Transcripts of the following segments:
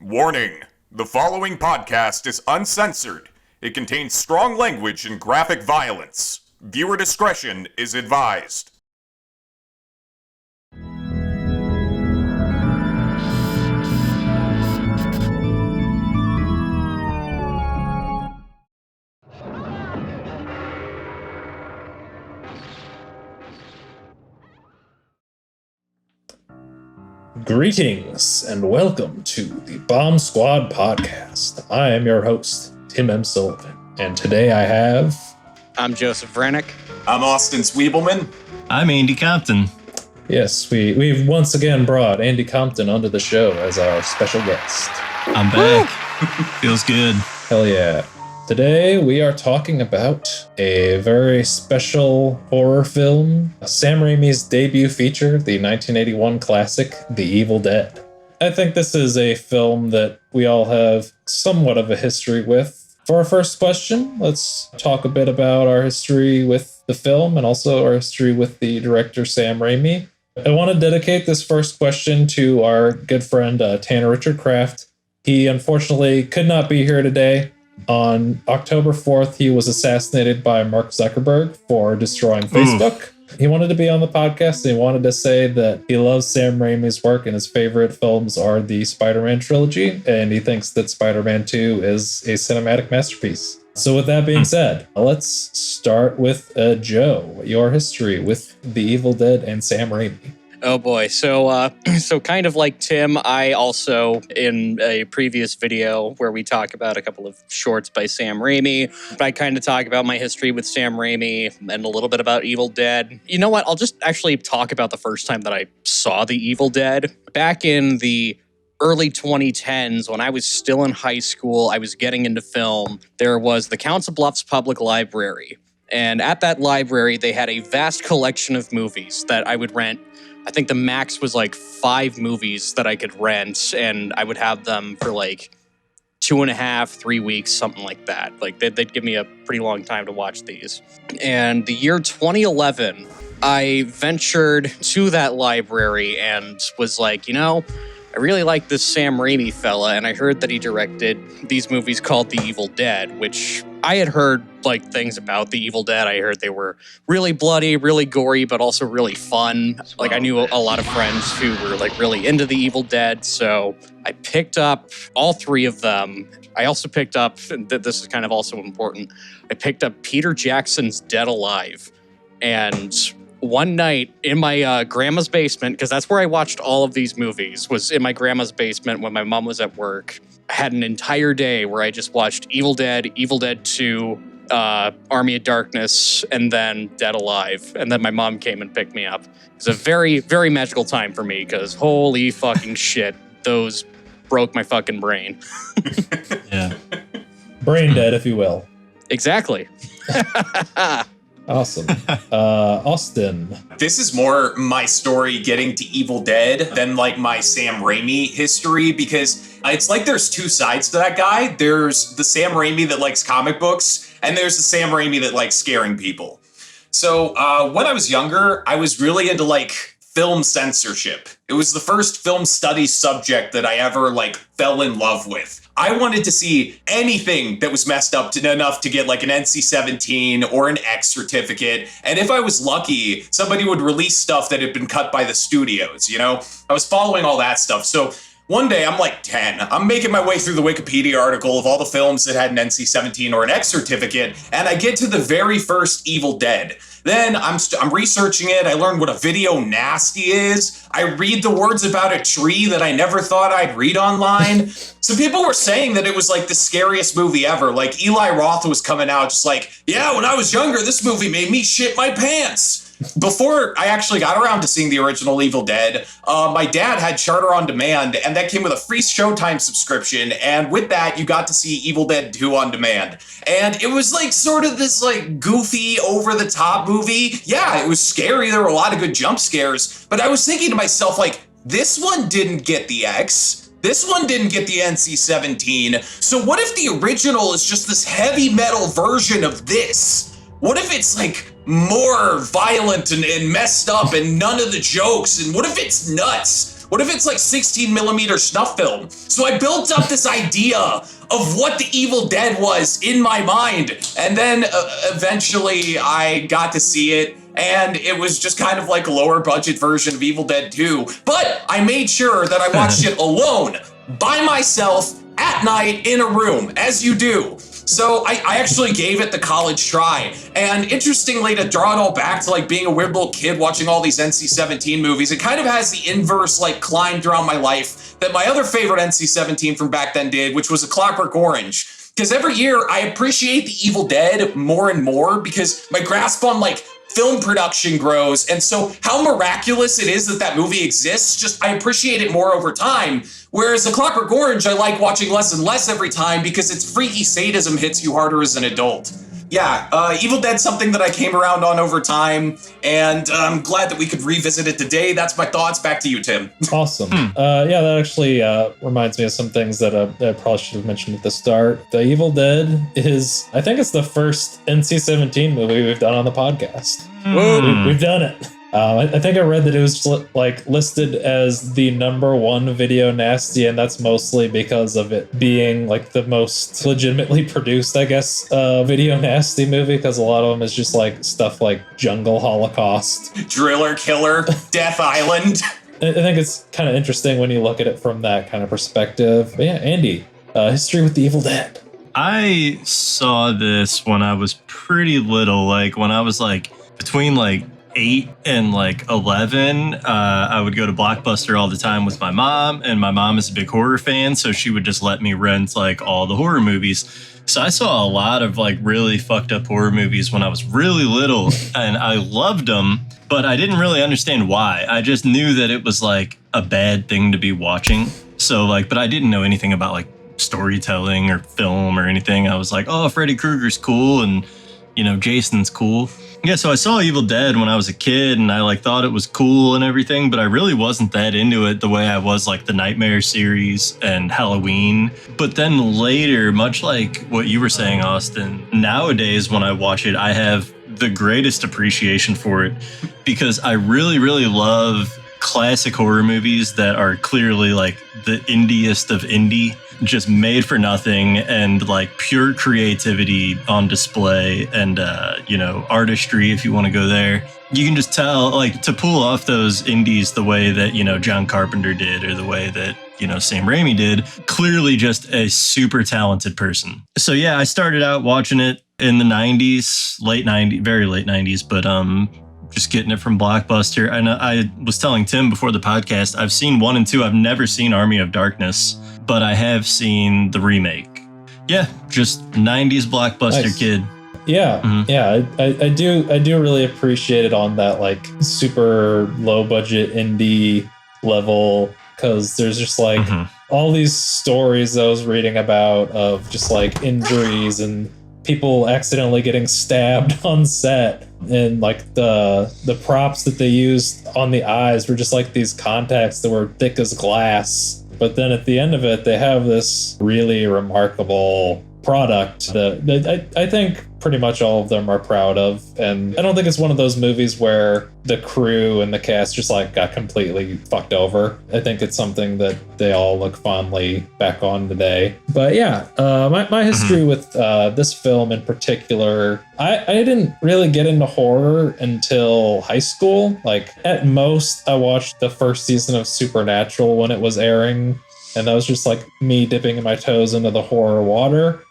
Warning, the following podcast is uncensored. It contains strong language and graphic violence. Viewer discretion is advised. Greetings and welcome to the Bomb Squad podcast. I am your host, Tim M. Sullivan, and today I'm Joseph Vranick. I'm Austin Sweebleman. I'm Andy Compton. Yes, we've once again brought Andy Compton onto the show as our special guest. I'm back. Feels good. Hell yeah. Today we are talking about a very special horror film, Sam Raimi's debut feature, the 1981 classic, The Evil Dead. I think this is a film that we all have somewhat of a history with. For our first question, let's talk a bit about our history with the film and also our history with the director Sam Raimi. I want to dedicate this first question to our good friend Tanner Richard Kraft. He unfortunately could not be here today. On October 4th, he was assassinated by Mark Zuckerberg for destroying Facebook. He wanted to be on the podcast and he wanted to say that he loves Sam Raimi's work and his favorite films are the Spider-Man trilogy, and he thinks that Spider-Man 2 is a cinematic masterpiece. So with that being said, let's start with Joe, your history with The Evil Dead and Sam Raimi. Oh boy. So kind of like Tim, I also, in a previous video where we talk about a couple of shorts by Sam Raimi, I kind of talk about my history with Sam Raimi and a little bit about Evil Dead. You know what? I'll just actually talk about the first time that I saw The Evil Dead. Back in the early 2010s, when I was still in high school, I was getting into film. There was the Council Bluffs Public Library. And at that library, they had a vast collection of movies that I would rent. I think the max was like 5 movies that I could rent, and I would have them for like 2.5, 3 weeks, something like that. Like they'd give me a pretty long time to watch these. And the year 2011, I ventured to that library and was like, I really like this Sam Raimi fella, and I heard that he directed these movies called The Evil Dead, which I had heard like things about The Evil Dead. I heard they were really bloody, really gory, but also really fun. Like I knew a lot of friends who were like really into The Evil Dead, so I picked up all 3 of them. I also picked up, and this is kind of also important, I picked up Peter Jackson's Dead Alive, and one night in my grandma's basement, because that's where I watched all of these movies, was in my grandma's basement when my mom was at work. I had an entire day where I just watched Evil Dead 2, Army of Darkness, and then Dead Alive. And then my mom came and picked me up. It was a very, very magical time for me because holy fucking shit, those broke my fucking brain. Yeah. Brain dead, if you will. Exactly. Awesome. Austin. This is more my story getting to Evil Dead than like my Sam Raimi history, because it's like there's 2 sides to that guy. There's the Sam Raimi that likes comic books, and there's the Sam Raimi that likes scaring people. So when I was younger, I was really into like film censorship. It was the first film study subject that I ever like fell in love with. I wanted to see anything that was messed up enough to get like an NC-17 or an X certificate. And if I was lucky, somebody would release stuff that had been cut by the studios, I was following all that stuff. So one day, I'm like 10. I'm making my way through the Wikipedia article of all the films that had an NC-17 or an X certificate, and I get to the very first Evil Dead. Then I'm researching it. I learn what a video nasty is. I read the words about a tree that I never thought I'd read online. So people were saying that it was like the scariest movie ever. Like Eli Roth was coming out just like, yeah, when I was younger, this movie made me shit my pants. Before I actually got around to seeing the original Evil Dead, my dad had Charter on Demand, and that came with a free Showtime subscription. And with that, you got to see Evil Dead 2 on demand. And it was like sort of this like goofy, over-the-top movie. Yeah, it was scary. There were a lot of good jump scares. But I was thinking to myself, like, this one didn't get the X. This one didn't get the NC-17. So what if the original is just this heavy metal version of this? What if it's like more violent and messed up and none of the jokes? And what if it's nuts? What if it's like 16 millimeter snuff film? So I built up this idea of what the Evil Dead was in my mind. And then eventually I got to see it. And it was just kind of like a lower budget version of Evil Dead 2. But I made sure that I watched it alone, by myself, at night, in a room, as you do. So I actually gave it the college try. And interestingly, to draw it all back to like being a weird little kid watching all these NC-17 movies, it kind of has the inverse like climb throughout my life that my other favorite NC-17 from back then did, which was A Clockwork Orange. Because every year I appreciate the Evil Dead more and more because my grasp on like film production grows. And so how miraculous it is that that movie exists, just I appreciate it more over time. Whereas A Clockwork Orange, I like watching less and less every time because its freaky sadism hits you harder as an adult. Yeah, Evil Dead's something that I came around on over time, and I'm glad that we could revisit it today. That's my thoughts. Back to you, Tim. Awesome. Yeah, that actually reminds me of some things that I probably should have mentioned at the start. The Evil Dead is, I think it's the first NC-17 movie we've done on the podcast. We've done it. I think I read that it was like listed as the #1 video nasty, and that's mostly because of it being like the most legitimately produced, I guess, video nasty movie, because a lot of them is just like stuff like Jungle Holocaust, Driller Killer, Death Island. I think it's kind of interesting when you look at it from that kind of perspective. But yeah, Andy, history with the Evil Dead. I saw this when I was pretty little, like when I was like between like 8 and like 11, I would go to Blockbuster all the time with my mom, and my mom is a big horror fan, so she would just let me rent like all the horror movies. So I saw a lot of like really fucked up horror movies when I was really little, and I loved them, but I didn't really understand why. I just knew that it was like a bad thing to be watching. So like, but I didn't know anything about like storytelling or film or anything. I was like, oh, Freddy Krueger's cool, and you know, Jason's cool. Yeah, so I saw Evil Dead when I was a kid, and I like thought it was cool and everything, but I really wasn't that into it the way I was like the Nightmare series and Halloween. But then later, much like what you were saying, Austin, nowadays when I watch it, I have the greatest appreciation for it because I really, really love classic horror movies that are clearly like the indiest of indie, just made for nothing, and like pure creativity on display, and you know, artistry if you want to go there. You can just tell, like, to pull off those indies the way that, you know, John Carpenter did, or the way that, you know, Sam Raimi did, clearly just a super talented person. So yeah, I started out watching it in the 90s, very late 90s, but just getting it from Blockbuster. And I was telling Tim before the podcast, I've seen 1 and 2. I've never seen Army of Darkness, but I have seen the remake. Yeah, just 90s Blockbuster Nice. kid. Yeah, yeah, I do really appreciate it on that like super low budget indie level, because there's just like all these stories I was reading about of just like injuries and people accidentally getting stabbed on set, and like the props that they used on the eyes were just like these contacts that were thick as glass. But then at the end of it, they have this really remarkable product that I think pretty much all of them are proud of. And I don't think it's one of those movies where the crew and the cast just like got completely fucked over. I think it's something that they all look fondly back on today. But yeah, my history with this film in particular, I didn't really get into horror until high school. Like at most, I watched the first season of Supernatural when it was airing, and that was just like me dipping my toes into the horror water.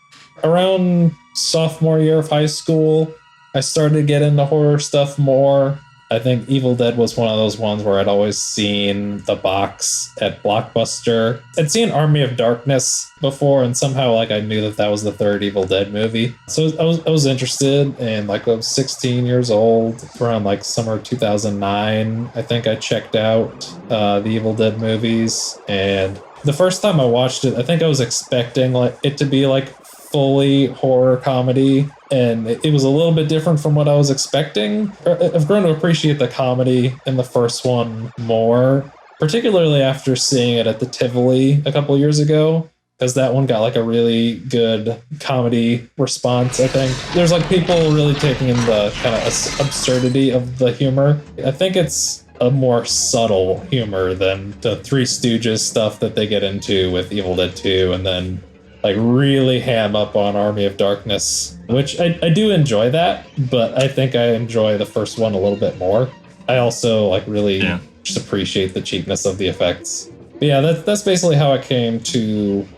Around sophomore year of high school, I started to get into horror stuff more. I think Evil Dead was one of those ones where I'd always seen the box at Blockbuster. I'd seen Army of Darkness before, and somehow like I knew that was the third Evil Dead movie. So I was interested, and like I was 16 years old, around like summer 2009. I think I checked out the Evil Dead movies, and the first time I watched it, I think I was expecting like it to be like fully horror comedy, and it was a little bit different from what I was expecting. I've grown to appreciate the comedy in the first one more, particularly after seeing it at the Tivoli a couple years ago, because that one got like a really good comedy response. I think there's like people really taking in the kind of absurdity of the humor. I think it's a more subtle humor than the Three Stooges stuff that they get into with Evil Dead 2, and then like really ham up on Army of Darkness, which I do enjoy that, but I think I enjoy the first one a little bit more. I also like really just appreciate the cheapness of the effects. But yeah, that's basically how I came to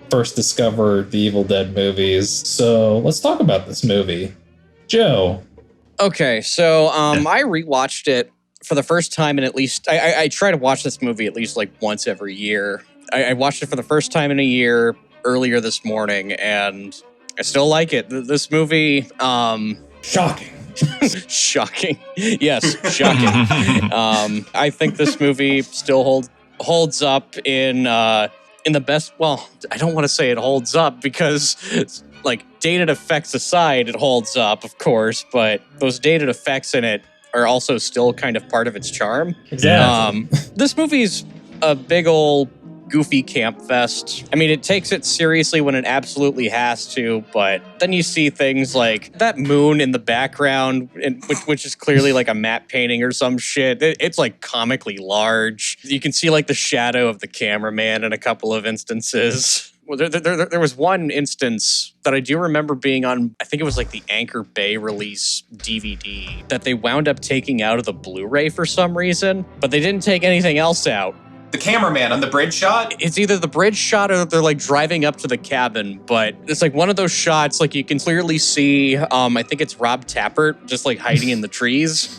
first discover the Evil Dead movies. So let's talk about this movie. Joe. Okay, so I rewatched it for the first time in at least, I try to watch this movie at least like once every year. I watched it for the first time in a year earlier this morning, and I still like it. This movie, Shocking. shocking. Yes, shocking. I think this movie still holds up in the best, well, I don't want to say it holds up because it's like dated effects aside, it holds up, of course, but those dated effects in it are also still kind of part of its charm. Exactly. This movie's a big old goofy camp fest. I mean, it takes it seriously when it absolutely has to, but then you see things like that moon in the background, which is clearly like a matte painting or some shit. It's like comically large. You can see like the shadow of the cameraman in a couple of instances. Well, there was one instance that I do remember being on, I think it was like the Anchor Bay release DVD, that they wound up taking out of the Blu-ray for some reason, but they didn't take anything else out. The cameraman on the bridge shot? It's either the bridge shot or they're like driving up to the cabin, but it's like one of those shots, like you can clearly see, I think it's Rob Tappert just like hiding in the trees.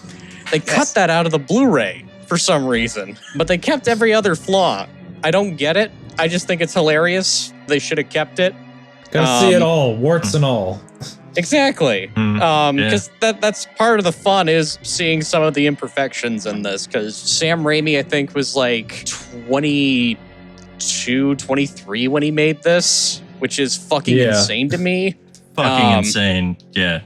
They cut that out of the Blu-ray for some reason, but they kept every other flaw. I don't get it. I just think it's hilarious. They should have kept it. Gotta see it all, warts and all. Exactly. Because that's part of the fun is seeing some of the imperfections in this. Because Sam Raimi, I think, was like 22, 23 when he made this, which is fucking insane to me. Fucking insane. Yeah.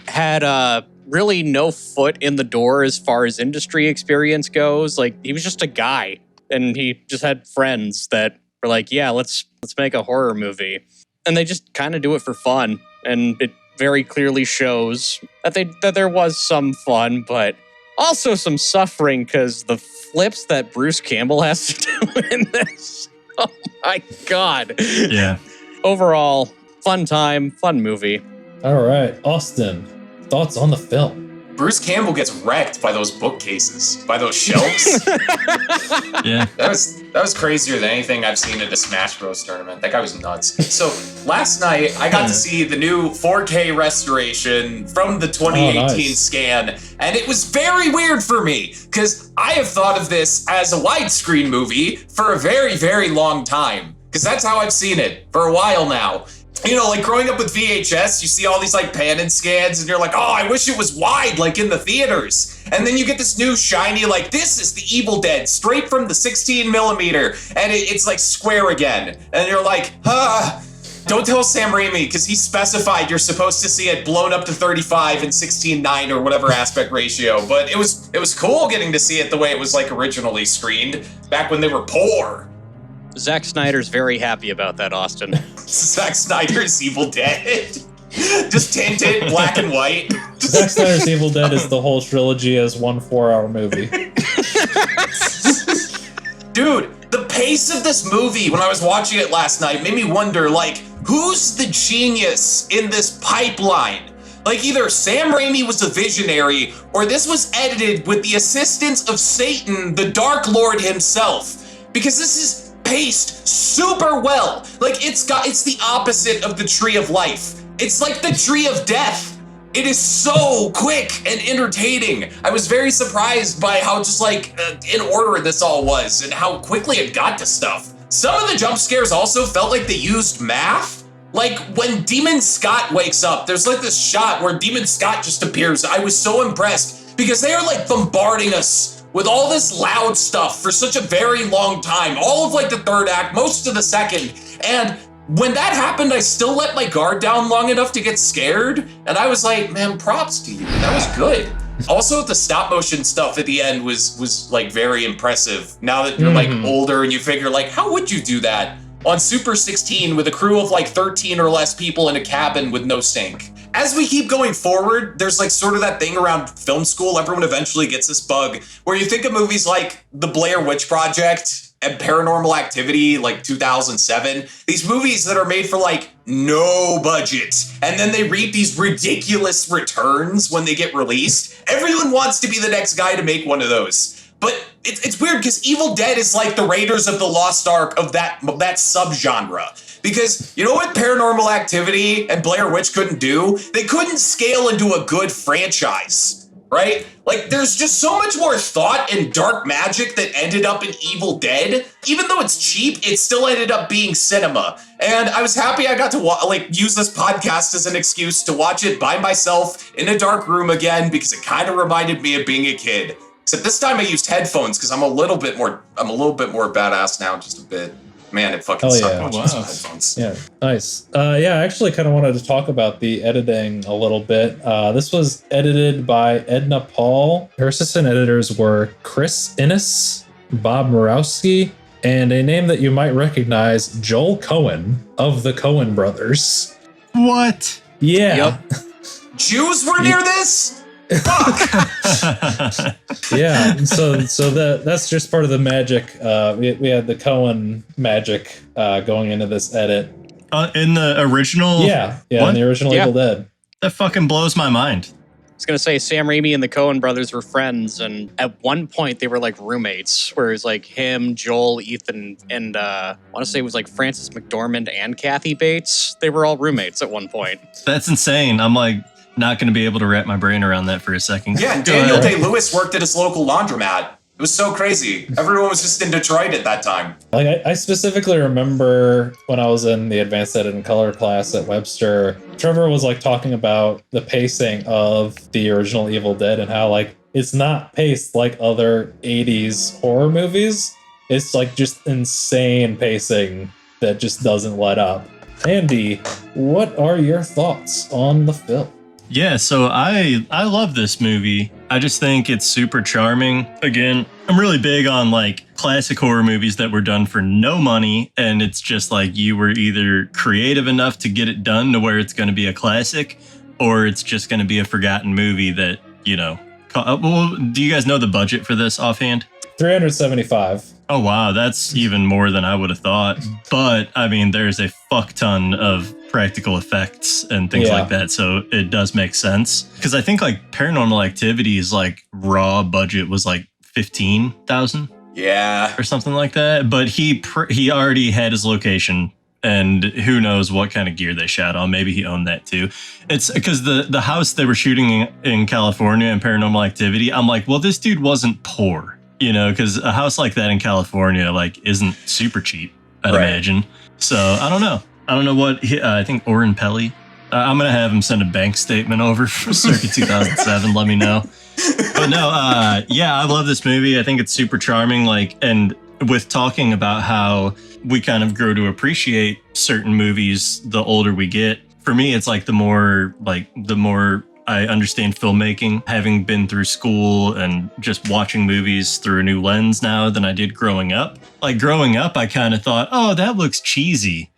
Had really no foot in the door as far as industry experience goes. Like, he was just a guy, and he just had friends that were like, yeah, let's make a horror movie. And they just kind of do it for fun. And it very clearly shows that there was some fun, but also some suffering, because the flips that Bruce Campbell has to do in this. Oh my God. Yeah. Overall, fun time, fun movie. All right, Austin, thoughts on the film? Bruce Campbell gets wrecked by those bookcases, by those shelves. Yeah. That was crazier than anything I've seen at a Smash Bros. Tournament. That guy was nuts. So last night, I got to see the new 4K restoration from the 2018 scan, and it was very weird for me, because I have thought of this as a widescreen movie for a very, very long time, because that's how I've seen it for a while now. You know, like growing up with VHS, you see all these like pan and scans and you're like, oh, I wish it was wide, like in the theaters. And then you get this new shiny, like, this is the Evil Dead straight from the 16 millimeter. And it's like square again. And you're like, don't tell Sam Raimi, because he specified you're supposed to see it blown up to 35 and 16:9 or whatever aspect ratio. But it was cool getting to see it the way it was like originally screened back when they were poor. Zack Snyder's very happy about that, Austin. Zack Snyder's Evil Dead. Just tinted, black and white. Zack Snyder's Evil Dead is the whole trilogy as one 4-hour movie. Dude, the pace of this movie when I was watching it last night made me wonder, like, who's the genius in this pipeline? Like, either Sam Raimi was a visionary, or this was edited with the assistance of Satan, the Dark Lord himself. Because this is paced super well. Like, it's the opposite of the Tree of Life. It's like the Tree of Death. It is so quick and entertaining. I was very surprised by how just like in order this all was and how quickly it got to stuff. Some of the jump scares also felt like they used math. Like when Demon Scott wakes up, there's like this shot where Demon Scott just appears. I was so impressed because they are like bombarding us with all this loud stuff for such a very long time. All of like the third act, most of the second. And when that happened, I still let my guard down long enough to get scared. And I was like, man, props to you. That was good. Also, the stop motion stuff at the end was like very impressive. Now that you're like older and you figure like, how would you do that on Super 16 with a crew of like 13 or less people in a cabin with no sink? as we keep going forward, there's like sort of that thing around film school. Everyone eventually gets this bug where you think of movies like The Blair Witch Project and Paranormal Activity, like 2007, these movies that are made for like no budget, and then they reap these ridiculous returns when they get released. Everyone wants to be the next guy to make one of those. But it's weird because Evil Dead is like the Raiders of the Lost Ark of that subgenre. Because you know what Paranormal Activity and Blair Witch couldn't do? They couldn't scale into a good franchise, right? Like, there's just so much more thought and dark magic that ended up in Evil Dead. Even though it's cheap, it still ended up being cinema. And I was happy I got to use this podcast as an excuse to watch it by myself in a dark room again, because it kind of reminded me of being a kid. Except this time I used headphones because I'm a little bit more badass now, just a bit. Man, it fucking sucked watching some headphones. Yeah, nice. I actually kind of wanted to talk about the editing a little bit. This was edited by Edna Paul. Her assistant editors were Chris Innes, Bob Murawski, and a name that you might recognize, Joel Coen of the Coen brothers. What? Yeah. Yep. Jews were near this? Fuck! Yeah, so that's just part of the magic. We had the Coen magic going into this edit. In the original? Yeah, what? in the original Evil Dead. That fucking blows my mind. I was going to say Sam Raimi and the Coen brothers were friends, and at one point they were like roommates, where it was like him, Joel, Ethan, and I want to say it was like Frances McDormand and Kathy Bates. They were all roommates at one point. That's insane. I'm like not going to be able to wrap my brain around that for a second. Yeah, and Daniel Day-Lewis worked at his local laundromat. It was so crazy. Everyone was just in Detroit at that time. Like I specifically remember when I was in the advanced edit and color class at Webster, Trevor was like talking about the pacing of the original Evil Dead and how like it's not paced like other 80s horror movies. It's like just insane pacing that just doesn't let up. Andy, what are your thoughts on the film? Yeah, so I love this movie. I just think it's super charming. Again, I'm really big on like classic horror movies that were done for no money, and it's just like you were either creative enough to get it done to where it's going to be a classic, or it's just going to be a forgotten movie that, you know. Well, do you guys know the budget for this offhand? $375. Oh, wow. That's even more than I would have thought. But, I mean, there's a fuck ton of practical effects and things like that. So it does make sense. Because I think, like, Paranormal Activity's, like, raw budget was, like, $15,000? Yeah. Or something like that. But he already had his location. And who knows what kind of gear they shot on. Maybe he owned that, too. It's because the house they were shooting in California in Paranormal Activity, I'm like, well, this dude wasn't poor. You know, because a house like that in California, like, isn't super cheap, I'd imagine. So, I don't know. I don't know what, I think Oren Pelly. I'm going to have him send a bank statement over for circa 2007. Let me know. But no, yeah, I love this movie. I think it's super charming. Like, and with talking about how we kind of grow to appreciate certain movies the older we get, for me, it's like the more I understand filmmaking, having been through school and just watching movies through a new lens now than I did growing up. Like growing up, I kind of thought, oh, that looks cheesy.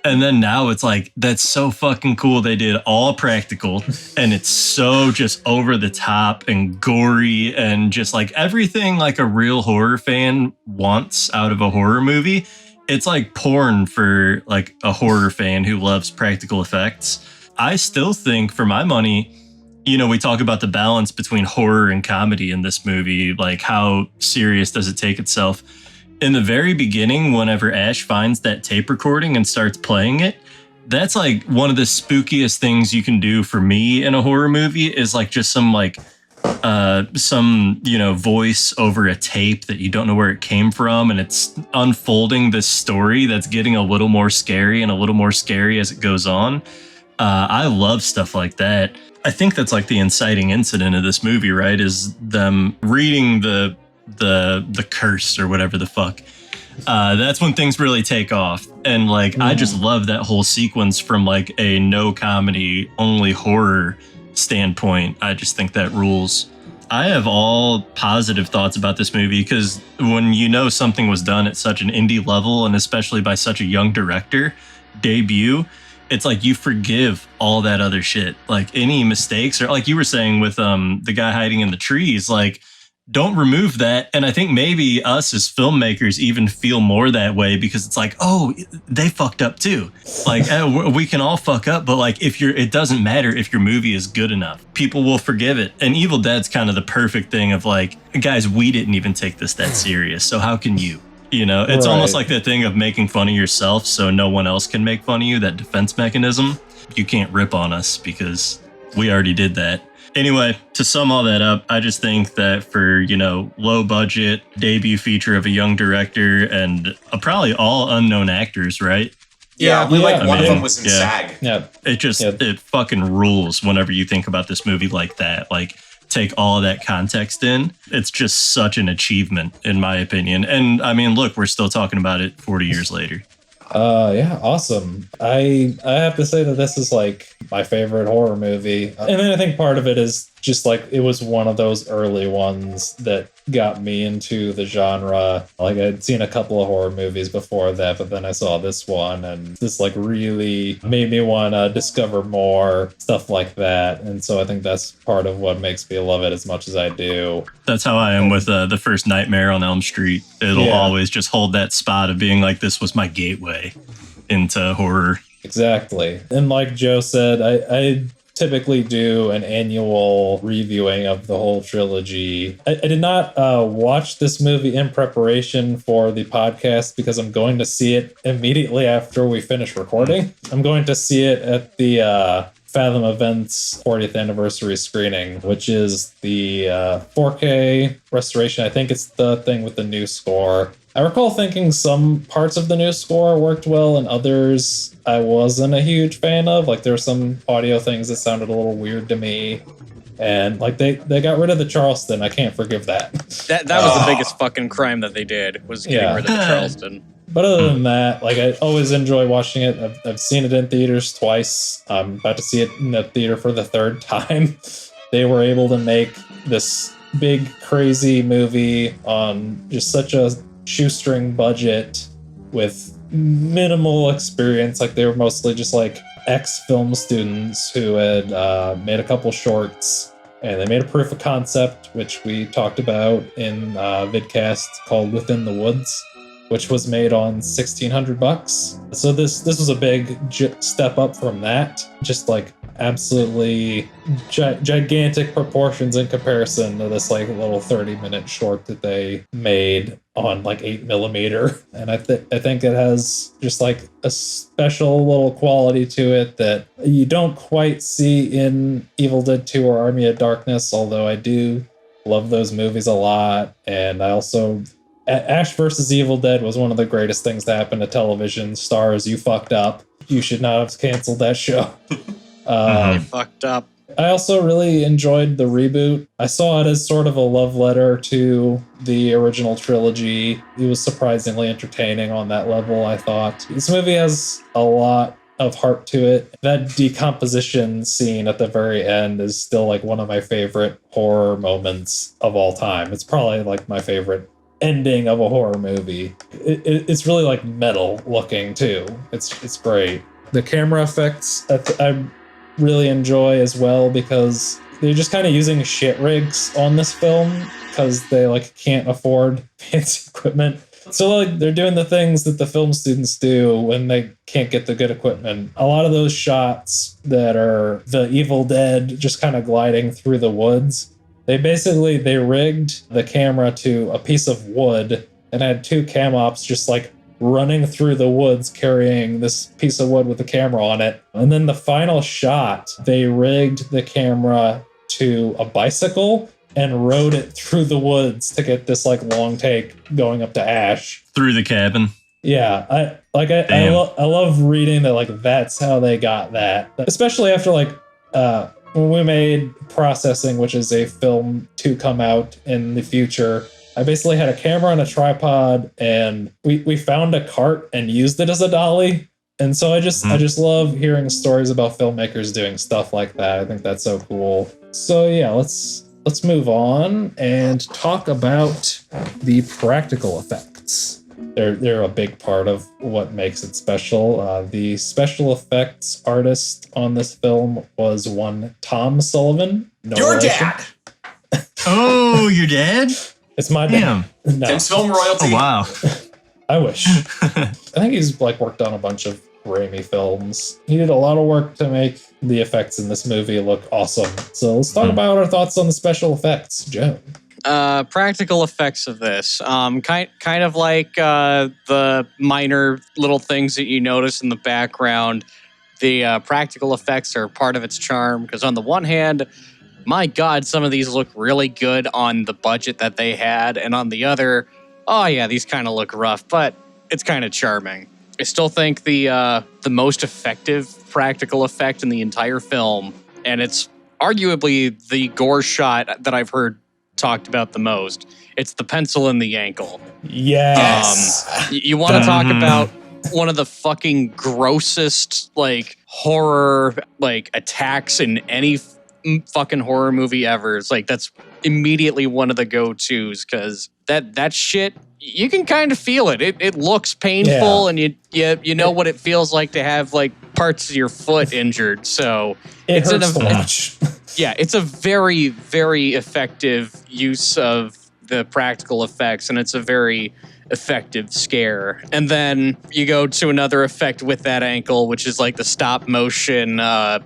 And then now it's like, that's so fucking cool. They did all practical and it's so just over the top and gory and just like everything like a real horror fan wants out of a horror movie. It's like porn for like a horror fan who loves practical effects. I still think, for my money, you know, we talk about the balance between horror and comedy in this movie. Like, how serious does it take itself? In the very beginning, whenever Ash finds that tape recording and starts playing it, that's like one of the spookiest things you can do for me in a horror movie is like just some voice over a tape that you don't know where it came from. And it's unfolding this story that's getting a little more scary and a little more scary as it goes on. I love stuff like that. I think that's like the inciting incident of this movie, right? Is them reading the curse or whatever the fuck. That's when things really take off. And like, I just love that whole sequence from like a no comedy, only horror standpoint. I just think that rules. I have all positive thoughts about this movie because when you know something was done at such an indie level and especially by such a young director debut, it's like you forgive all that other shit. Like any mistakes, or like you were saying with the guy hiding in the trees, like don't remove that. And I think maybe us as filmmakers even feel more that way, because it's like, oh, they fucked up too. Like we can all fuck up, but like it doesn't matter if your movie is good enough. People will forgive it. And Evil Dead's kind of the perfect thing of like, guys, we didn't even take this that serious, so how can you? You know, it's almost like that thing of making fun of yourself so no one else can make fun of you, that defense mechanism. You can't rip on us because we already did that. Anyway, to sum all that up, I just think that for, you know, low budget debut feature of a young director and probably all unknown actors, right? Yeah, one of them was in SAG. Yeah. It fucking rules whenever you think about this movie like that. Like, take all of that context in. It's just such an achievement, in my opinion. And I mean, look, we're still talking about it 40 years later. Yeah, awesome. I have to say that this is like my favorite horror movie. And then I think part of it is just like it was one of those early ones that got me into the genre. Like I'd seen a couple of horror movies before that, but then I saw this one and this like really made me want to discover more stuff like that. And so I think that's part of what makes me love it as much as I do. That's how I am with the first Nightmare on Elm Street. It'll always just hold that spot of being like, this was my gateway into horror. Exactly. And like Joe said, I typically do an annual reviewing of the whole trilogy. I did not watch this movie in preparation for the podcast because I'm going to see it immediately after we finish recording. I'm going to see it at the Fathom Events 40th anniversary screening, which is the 4K restoration. I think it's the thing with the new score. I recall thinking some parts of the new score worked well and others I wasn't a huge fan of. Like there were some audio things that sounded a little weird to me. And like they got rid of the Charleston. I can't forgive that. That was the biggest fucking crime that they did, was getting rid of the Charleston. But other than that, like I always enjoy watching it. I've seen it in theaters twice. I'm about to see it in the theater for the third time. They were able to make this big, crazy movie on just such a shoestring budget with minimal experience. Like they were mostly just like ex-film students who had made a couple shorts, and they made a proof of concept, which we talked about in vidcast called Within the Woods, which was made on $1,600. So this was a big step up from that. Just like absolutely gigantic proportions in comparison to this like little 30-minute short that they made on like 8mm. And I think it has just like a special little quality to it that you don't quite see in Evil Dead 2 or Army of Darkness, although I do love those movies a lot. And I also Ash vs. Evil Dead was one of the greatest things to happen to television. Stars, you fucked up. You should not have canceled that show. You fucked up. I also really enjoyed the reboot. I saw it as sort of a love letter to the original trilogy. It was surprisingly entertaining on that level, I thought. This movie has a lot of heart to it. That decomposition scene at the very end is still like one of my favorite horror moments of all time. It's probably like my favorite ending of a horror movie. It's really like metal looking too. It's great. The camera effects I really enjoy as well, because they're just kind of using shit rigs on this film because they like can't afford fancy equipment. So like they're doing the things that the film students do when they can't get the good equipment. A lot of those shots that are the Evil Dead just kind of gliding through the woods, they rigged the camera to a piece of wood and had two cam ops just like running through the woods carrying this piece of wood with the camera on it. And then the final shot, they rigged the camera to a bicycle and rode it through the woods to get this like long take going up to Ash. Through the cabin. Yeah, I love reading that like that's how they got that. Especially after like when we made Processing, which is a film to come out in the future, I basically had a camera and a tripod, and we found a cart and used it as a dolly. And so I just love hearing stories about filmmakers doing stuff like that. I think that's so cool. So yeah, let's move on and talk about the practical effects. They're a big part of what makes it special. The special effects artist on this film was one Tom Sullivan. No Your relation. dad! Oh, your dad? It's my dad. Damn. No, Tim's film royalty. Oh, wow. I wish. I think he's worked on a bunch of Raimi films. He did a lot of work to make the effects in this movie look awesome. So let's talk about our thoughts on the special effects, Joe. Practical effects of this. Kind of like the minor little things that you notice in the background. The practical effects are part of its charm because on the one hand, my God, some of these look really good on the budget that they had, and on the other, oh yeah, these kind of look rough, but it's kind of charming. I still think the most effective practical effect in the entire film, and it's arguably the gore shot that I've heard talked about the most. It's the pencil in the ankle. Yes. You want to talk about one of the fucking grossest horror attacks in any fucking horror movie ever. It's that's immediately one of the go-tos because that shit, you can kind of feel it. It looks painful, and you know what it feels like to have parts of your foot injured. So it hurts to watch. Yeah, it's a very, very effective use of the practical effects, and it's a very effective scare. And then you go to another effect with that ankle, which is the stop motion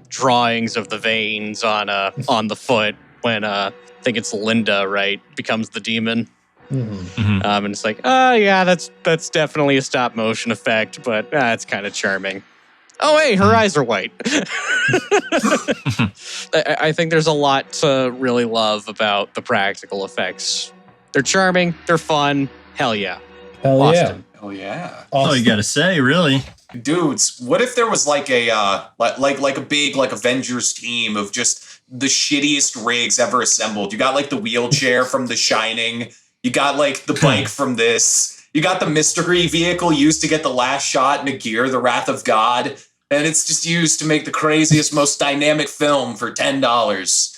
drawings of the veins on the foot when I think it's Linda, right, becomes the demon. Mm-hmm. And it's oh yeah, that's definitely a stop motion effect, but it's kind of charming. Oh, hey, her eyes are white. I think there's a lot to really love about the practical effects. They're charming. They're fun. Hell yeah. Hell Austin. yeah. Oh yeah. Oh, you gotta say, really? Dudes, what if there was a big Avengers team of just the shittiest rigs ever assembled? You got the wheelchair from The Shining. You got the bike from this. You got the mystery vehicle used to get the last shot in a Gear, The Wrath of God, and it's just used to make the craziest, most dynamic film for $10.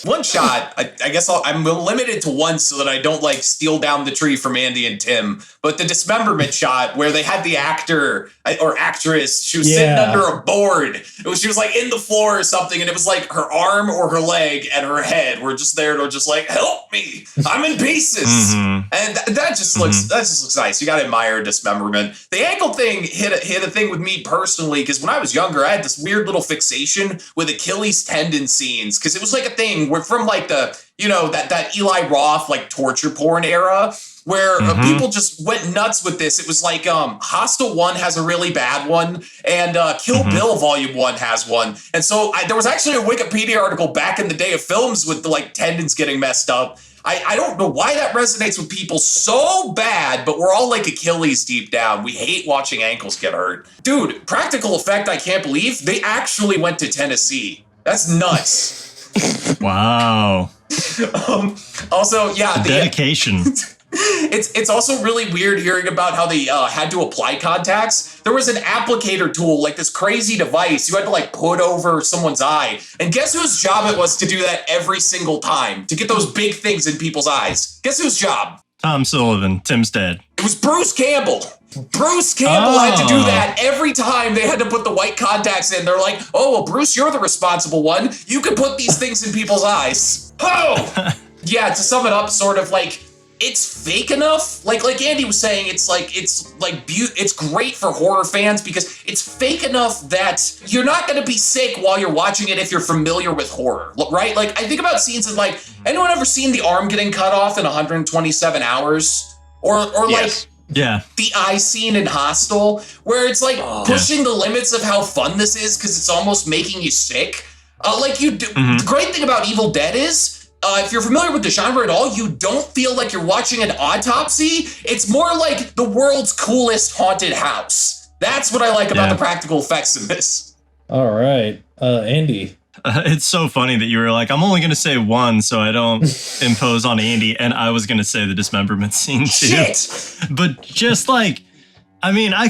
One shot, I guess I'm limited to one so that I don't steal down the tree from Andy and Tim. But the dismemberment shot where they had the actor or actress, she was sitting under a board. She was in the floor or something, and it was her arm or her leg and her head were just there to just help me, I'm in pieces. Mm-hmm. And that just looks nice. You gotta admire dismemberment. The ankle thing hit a thing with me personally because when I was younger, I had this weird little fixation with Achilles tendon scenes because it was a thing where from the that Eli Roth torture porn era where people just went nuts with this. It was Hostel 1 has a really bad one, and Kill Bill Volume 1 has one. And so there was actually a Wikipedia article back in the day of films with the tendons getting messed up. I don't know why that resonates with people so bad, but we're all Achilles deep down. We hate watching ankles get hurt. Dude, practical effect, I can't believe. They actually went to Tennessee. That's nuts. Wow. Also, yeah. The dedication. It's also really weird hearing about how they had to apply contacts. There was an applicator tool, this crazy device you had to put over someone's eye. And guess whose job it was to do that every single time, to get those big things in people's eyes? Guess whose job? Tom Sullivan. Tim's dad. It was Bruce Campbell. Bruce Campbell had to do that every time they had to put the white contacts in. They're oh, well, Bruce, you're the responsible one. You can put these things in people's eyes. Oh! Yeah, to sum it up, sort of it's fake enough. Like Andy was saying, it's great for horror fans because it's fake enough that you're not going to be sick while you're watching it if you're familiar with horror, right? I think about scenes of anyone ever seen the arm getting cut off in 127 hours? Or yes. Yeah. The eye scene in Hostel, where it's pushing the limits of how fun this is because it's almost making you sick. The great thing about Evil Dead is, if you're familiar with the genre at all, you don't feel like you're watching an autopsy. It's more like the world's coolest haunted house. That's what I like about the practical effects in this. All right. Andy. It's so funny that you were I'm only going to say one so I don't impose on Andy, and I was going to say the dismemberment scene too. Shit! But just I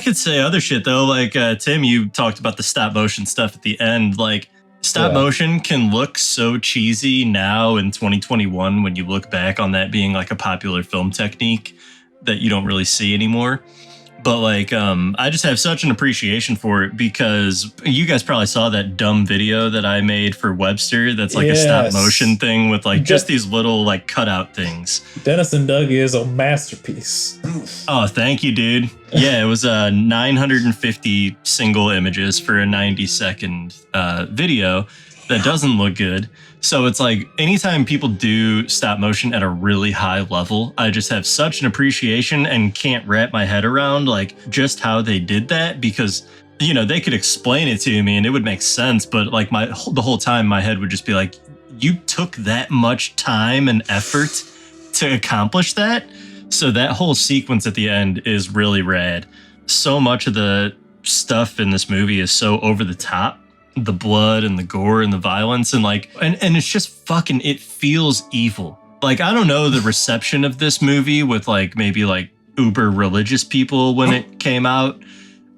could say other shit though. Tim, you talked about the stop motion stuff at the end. Stop motion can look so cheesy now in 2021 when you look back on that being a popular film technique. that you don't really see anymore. But like, I just have such an appreciation for it because you guys probably saw that dumb video that I made for Webster. That's like a stop motion thing with like just these little like cutout things. Dennis and Doug is a masterpiece. Oh, thank you, dude. Yeah, it was 950 single images for a 90-second video that doesn't look good. So it's like anytime people do stop motion at a really high level, I just have such an appreciation and can't wrap my head around like just how they did that, because you know, they could explain it to me and it would make sense, but like the whole time my head would just be like, you took that much time and effort to accomplish that? So that whole sequence at the end is really rad. So much of the stuff in this movie is so over the top. The blood and the gore and the violence and like, and it's just fucking, it feels evil. Like, I don't know the reception of this movie with like maybe like uber religious people when it came out.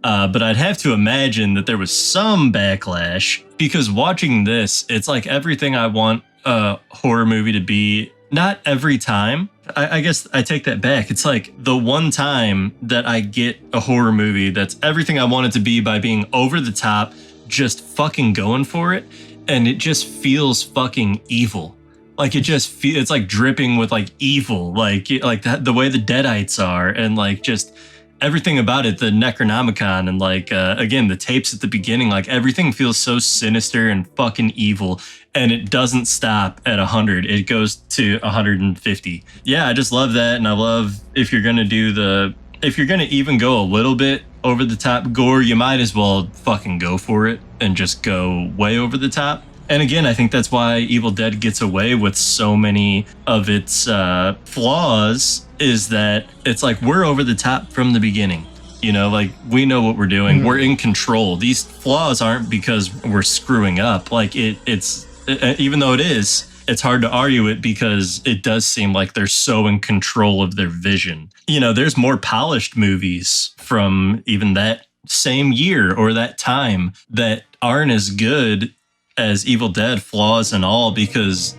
But I'd have to imagine that there was some backlash, because watching this, it's like everything I want a horror movie to be. Not every time. I guess I take that back. It's like the one time that I get a horror movie that's everything I want it to be by being over the top, just fucking going for it, and it just feels fucking evil. Like it just feels, it's like dripping with like evil, like the way the Deadites are, and like just everything about it, the Necronomicon, and like again the tapes at the beginning, like everything feels so sinister and fucking evil, and it doesn't stop at 100. It goes to 150. Yeah, I just love that, and I love if you're gonna even go a little bit over the top gore, you might as well fucking go for it and just go way over the top. And again, I think that's why Evil Dead gets away with so many of its flaws, is that it's like we're over the top from the beginning. You know, like we know what we're doing. Mm-hmm. We're in control. These flaws aren't because we're screwing up. Like it's even though it is, it's hard to argue it because it does seem like they're so in control of their vision. You know, there's more polished movies from even that same year or that time that aren't as good as Evil Dead, flaws and all, because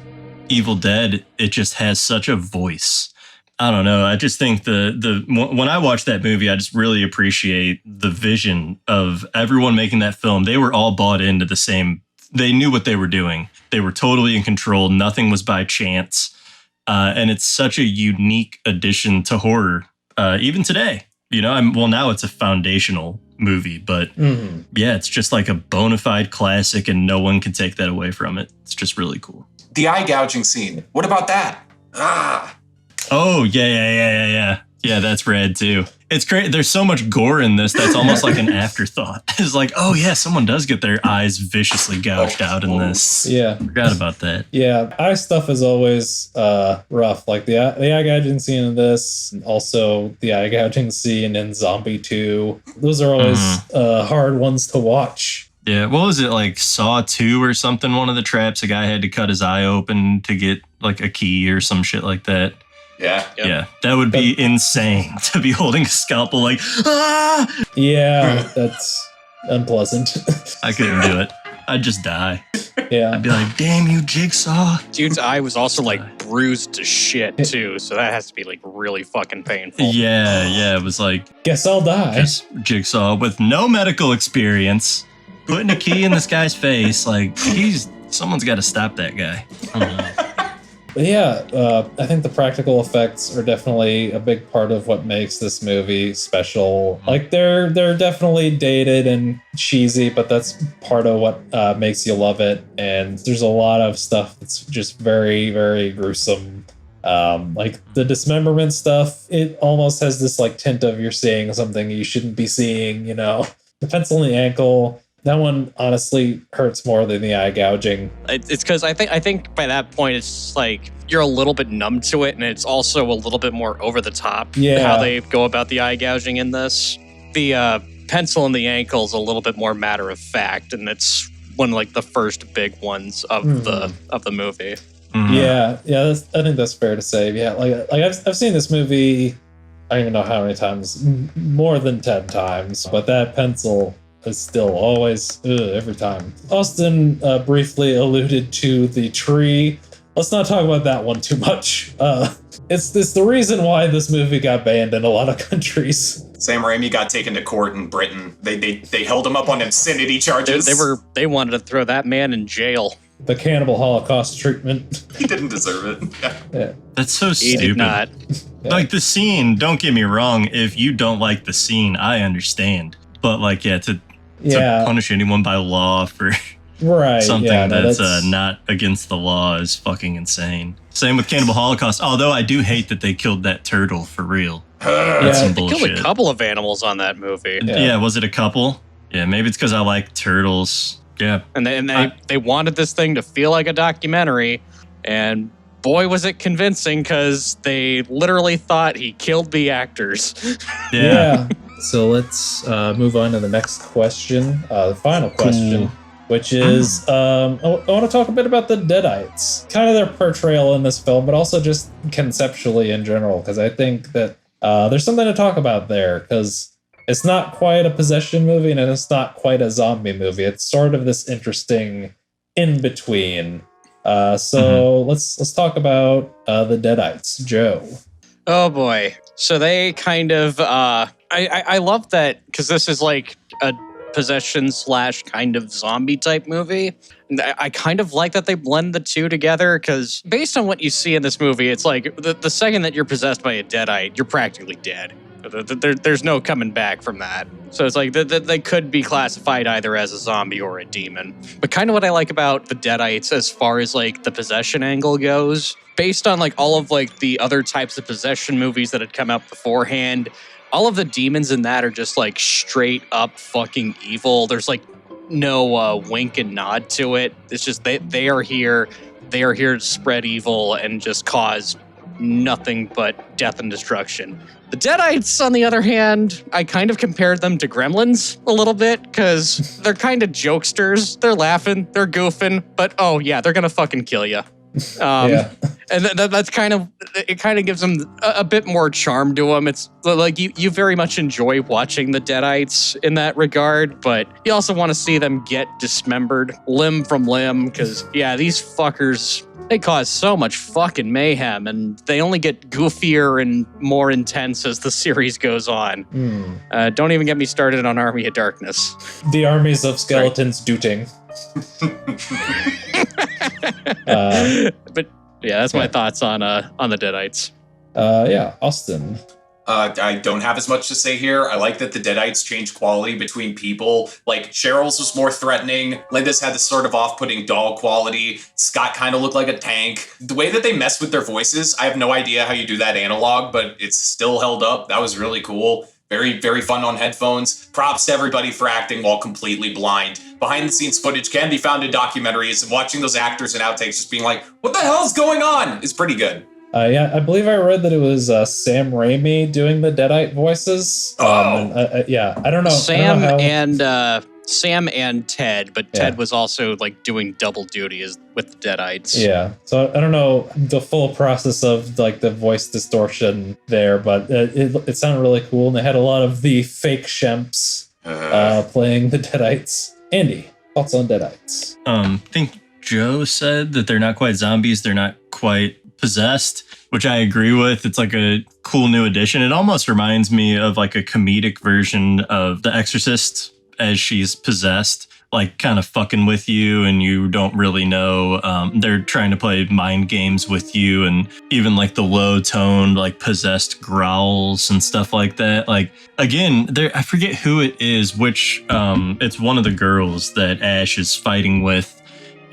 Evil Dead, it just has such a voice. I don't know. I just think when I watch that movie, I just really appreciate the vision of everyone making that film. They were all bought into the same. They knew what they were doing. They were totally in control. Nothing was by chance. And it's such a unique addition to horror, even today. You know, now it's a foundational movie, but yeah, it's just like a bona fide classic, and no one can take that away from it. It's just really cool. The eye gouging scene. What about that? Oh, yeah. Yeah, that's rad too. It's great. There's so much gore in this that's almost like an afterthought. It's like, oh yeah, someone does get their eyes viciously gouged out in this. Yeah. Forgot about that. Yeah, eye stuff is always rough. Like the eye gouging scene in this, and also the eye gouging scene in Zombie 2. Those are always hard ones to watch. Yeah, what was it, like Saw 2 or something? One of the traps, a guy had to cut his eye open to get like a key or some shit like that. Yeah. Yep. Yeah, that would be insane to be holding a scalpel like, ah! Yeah, that's unpleasant. I couldn't do it. I'd just die. Yeah. I'd be like, damn you, Jigsaw. Dude's eye was also like bruised to shit too, so that has to be like really fucking painful. Yeah, it was like, guess I'll die. just Jigsaw with no medical experience, putting a key in this guy's face. Like, someone's got to stop that guy. I don't know. But yeah, I think the practical effects are definitely a big part of what makes this movie special. Like they're definitely dated and cheesy, but that's part of what makes you love it. And there's a lot of stuff that's just very, very gruesome. Like the dismemberment stuff, it almost has this like tint of you're seeing something you shouldn't be seeing, you know. The pencil in the ankle, that one honestly hurts more than the eye gouging. It's because I think by that point it's like you're a little bit numb to it, and it's also a little bit more over the top. Yeah. How they go about the eye gouging in this. The pencil in the ankle is a little bit more matter of fact, and it's one of like the first big ones of the movie. Mm-hmm. Yeah, I think that's fair to say. Yeah, like I've seen this movie, I don't even know how many times, more than 10 times, but that pencil is still always every time. Austin briefly alluded to the tree. Let's not talk about that one too much. It's the reason why this movie got banned in a lot of countries. Sam Raimi got taken to court in Britain. They held him up on obscenity charges. They wanted to throw that man in jail. The cannibal Holocaust treatment. He didn't deserve it. Yeah. That's so He stupid. did not. Yeah. Like the scene, don't get me wrong, if you don't like the scene, I understand. But like, to punish anyone by law for something that's not against the law is fucking insane. Same with Cannibal Holocaust, although I do hate that they killed that turtle for real. That's some They bullshit. killed a couple of animals on that movie. Yeah, was it a couple? Yeah, maybe it's because I like turtles. Yeah. And they wanted this thing to feel like a documentary, and boy was it convincing, because they literally thought he killed the actors. Yeah. So let's move on to the next question, the final question, which is I want to talk a bit about the Deadites, kind of their portrayal in this film, but also just conceptually in general, because I think that there's something to talk about there, because it's not quite a possession movie and it's not quite a zombie movie. It's sort of this interesting in between. So let's talk about the Deadites. Joe. Oh boy. So they kind of I love that, because this is like a possession / kind of zombie type movie. And I kind of like that they blend the two together, because based on what you see in this movie, it's like the second that you're possessed by a Deadite, you're practically dead. There's no coming back from that. So it's like they could be classified either as a zombie or a demon. But kind of what I like about the Deadites as far as like the possession angle goes, based on like all of like the other types of possession movies that had come out beforehand, all of the demons in that are just like straight up fucking evil. There's like no wink and nod to it. It's just they are here. They are here to spread evil and just cause nothing but death and destruction. The Deadites, on the other hand, I kind of compared them to Gremlins a little bit, because they're kind of jokesters. They're laughing, they're goofing, but oh yeah, they're gonna fucking kill you. And that's kind of, it kind of gives them a bit more charm to them. It's like you very much enjoy watching the Deadites in that regard, but you also want to see them get dismembered limb from limb, because yeah, these fuckers, they cause so much fucking mayhem, and they only get goofier and more intense as the series goes on. Don't even get me started on Army of Darkness. The armies of skeletons dooting. But yeah, that's my thoughts on the Deadites. Austin. I don't have as much to say here. I like that the Deadites change quality between people. Like, Cheryl's was more threatening. Linda's had this sort of off-putting doll quality. Scott kind of looked like a tank. The way that they mess with their voices, I have no idea how you do that analog, but it's still held up. That was really cool. Very, very fun on headphones. Props to everybody for acting while completely blind. Behind-the-scenes footage can be found in documentaries, and watching those actors and outtakes just being like, what the hell's going on? Is pretty good. I believe I read that it was Sam Raimi doing the Deadite voices. I don't know. Sam and Ted, but Ted was also like doing double duty with the Deadites. Yeah, so I don't know the full process of like the voice distortion there, but it sounded really cool, and they had a lot of the fake Shemps playing the Deadites. Andy, thoughts on Deadites? I think Joe said that they're not quite zombies, they're not quite possessed, which I agree with. It's like a cool new addition. It almost reminds me of like a comedic version of The Exorcist as she's possessed, like kind of fucking with you and you don't really know. They're trying to play mind games with you, and even like the low toned, like possessed growls and stuff like that. Like, again, I forget who it is, which it's one of the girls that Ash is fighting with.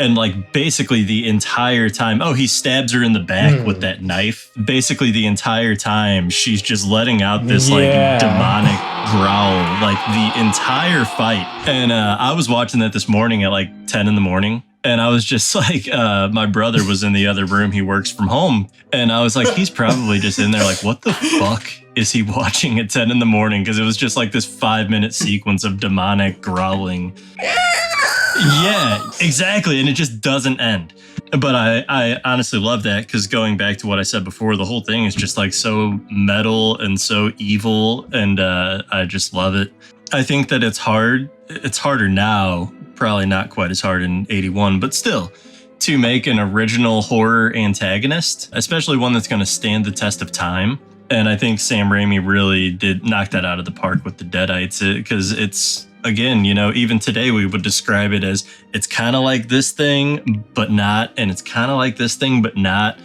And like basically the entire time, he stabs her in the back with that knife. Basically the entire time, she's just letting out this like demonic growl, like the entire fight. And I was watching that this morning at like 10 in the morning. And I was just like, my brother was in the other room. He works from home. And I was like, he's probably just in there like, what the fuck is he watching at 10 in the morning? Because it was just like this 5-minute sequence of demonic growling. Yeah, exactly. And it just doesn't end. But I honestly love that, because going back to what I said before, the whole thing is just like so metal and so evil. And I just love it. I think that it's hard. It's harder now, probably not quite as hard in 81, but still, to make an original horror antagonist, especially one that's going to stand the test of time. And I think Sam Raimi really did knock that out of the park with the Deadites, because it's, again, you know, even today we would describe it as it's kind of like this thing, but not, and it's kind of like this thing, but not.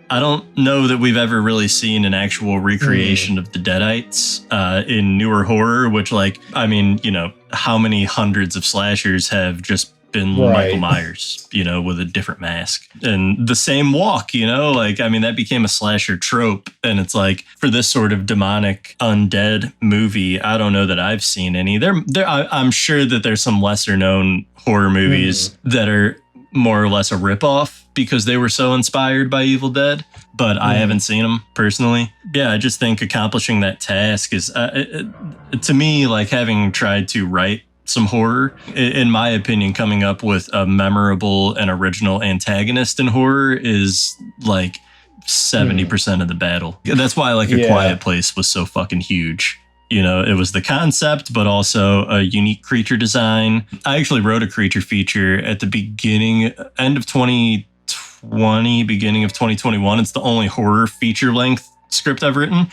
I don't know that we've ever really seen an actual recreation of the Deadites in newer horror, which, like, I mean, you know, how many hundreds of slashers have just been Michael Myers, you know, with a different mask and the same walk, you know, like, I mean, that became a slasher trope. And it's like, for this sort of demonic undead movie, I don't know that I've seen any. I'm sure that there's some lesser known horror movies that are more or less a ripoff because they were so inspired by Evil Dead, but I haven't seen them personally. Yeah, I just think accomplishing that task is, to me, like having tried to write some horror, in my opinion, coming up with a memorable and original antagonist in horror is like 70% of the battle. That's why like A Quiet Place was so fucking huge. You know, it was the concept, but also a unique creature design. I actually wrote a creature feature at the end of 2020, beginning of 2021. It's the only horror feature length script I've written.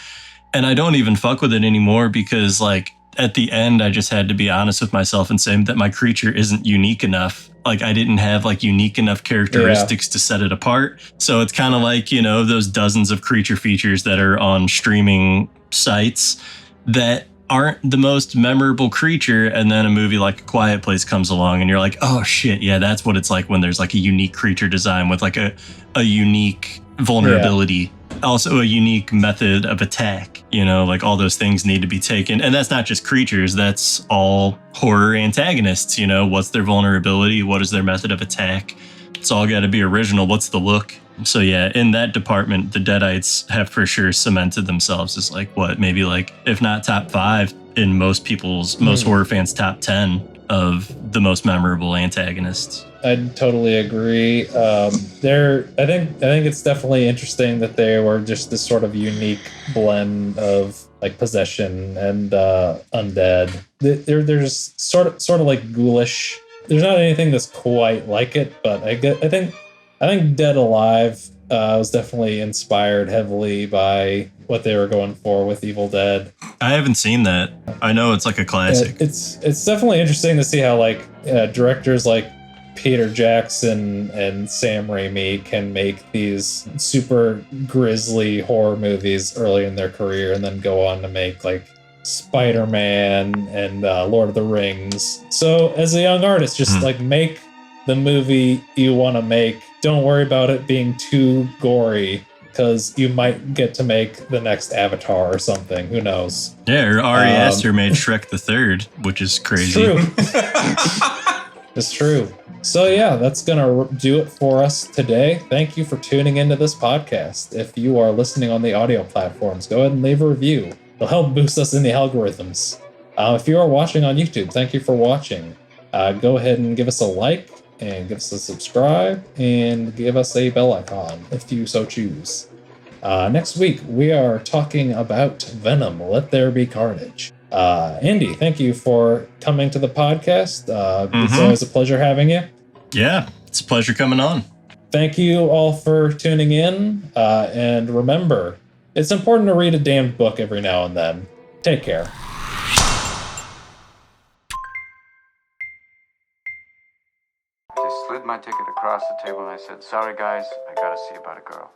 And I don't even fuck with it anymore because, like, at the end, I just had to be honest with myself and say that my creature isn't unique enough. Like, I didn't have like unique enough characteristics to set it apart. So it's kind of like, you know, those dozens of creature features that are on streaming sites that aren't the most memorable creature, and then a movie like A Quiet Place comes along and you're like, oh shit, yeah, that's what it's like when there's like a unique creature design with like a unique vulnerability, also a unique method of attack, you know, like all those things need to be taken. And that's not just creatures, that's all horror antagonists, you know, what's their vulnerability, what is their method of attack? It's all got to be original. What's the look? So yeah, in that department, the Deadites have for sure cemented themselves as like what, maybe like, if not top 5 in most horror fans' top 10 of the most memorable antagonists. I totally agree. I think it's definitely interesting that they were just this sort of unique blend of like possession and undead. They're just sort of like ghoulish. There's not anything that's quite like it, but I think Dead Alive was definitely inspired heavily by what they were going for with Evil Dead. I haven't seen that. I know it's like a classic. It's definitely interesting to see how like directors like Peter Jackson and Sam Raimi can make these super grisly horror movies early in their career and then go on to make like Spider-Man and Lord of the Rings. So as a young artist, just like make the movie you want to make. Don't worry about it being too gory, because you might get to make the next Avatar or something. Who knows? Yeah, or Ari Aster made Shrek the Third, which is crazy. It's true. It's true. So yeah, that's going to do it for us today. Thank you for tuning into this podcast. If you are listening on the audio platforms, go ahead and leave a review. It'll help boost us in the algorithms. If you are watching on YouTube, thank you for watching. Go ahead and give us a like, and give us a subscribe, and give us a bell icon if you so choose. Next week, we are talking about Venom, Let There Be Carnage. Andy, thank you for coming to the podcast. It's always a pleasure having you. Yeah, it's a pleasure coming on. Thank you all for tuning in. And remember, it's important to read a damned book every now and then. Take care. They slid my ticket across the table and I said, sorry guys, I gotta see about a girl.